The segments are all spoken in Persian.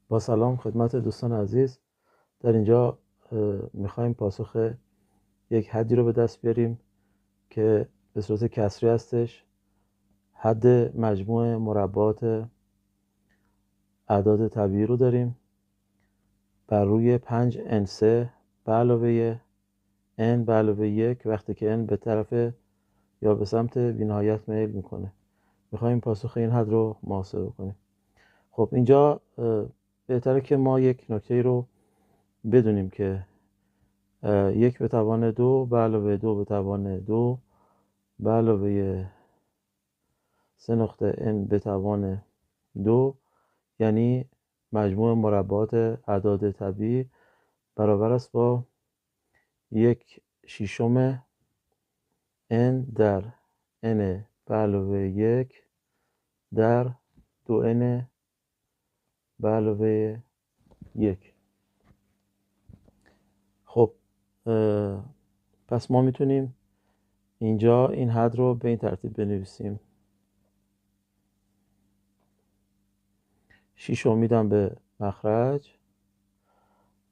با سلام خدمت دوستان عزیز. در اینجا میخوایم پاسخ یک حدی رو به دست بیاریم که به صورت کسری هستش. حد مجموع مربعات اعداد طبیعی رو داریم بر روی 5n3 به علاوه n به علاوه 1 وقتی که n به طرف یا به سمت بی‌نهایت میل میکنه. میخوایم پاسخ این حد رو محاسبه کنیم. خب اینجا بهتره که ما یک نکته رو بدونیم که 1 به توان 2 به علاوه 2 به توان 2 به علاوه 3 نقطه n به توان 2 یعنی مجموع مربعات اعداد طبیعی برابر است با 1/6 n در n به علاوه 1 در 2n به علاوه 1. خب پس ما میتونیم اینجا این حد رو به این ترتیب بنویسیم. 6 میدم به مخرج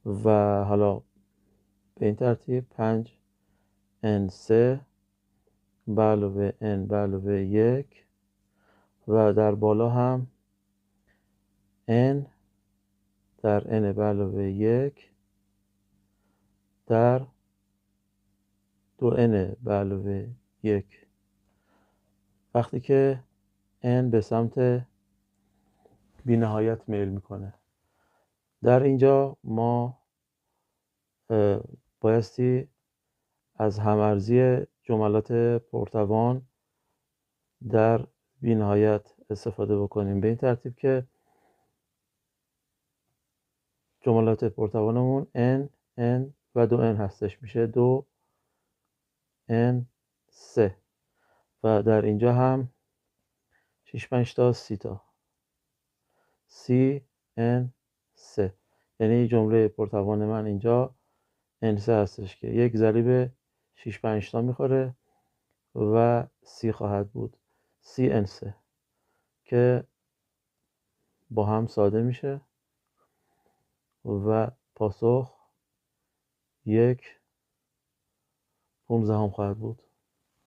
و حالا به این ترتیب 5n3 به علاوه n به علاوه 1 و در بالا هم n در n به علاوه 1 در 2n به علاوه 1. وقتی که n به سمت بی‌نهایت میل میکنه، در اینجا ما بایستی از هم‌ارزی جملات پرتوان در بی‌نهایت استفاده بکنیم به این ترتیب که جملات پرتوانمون n و 2n هستش، میشه 2n3 و در اینجا هم 6 5 تا 30 تا cn3 یعنی جمله پرتوان من اینجا n3 هستش که یک ضریب 6 5 تا میخوره و 30 خواهد بود cn3 که با هم ساده میشه و پاسخ 1/15 خواهد بود.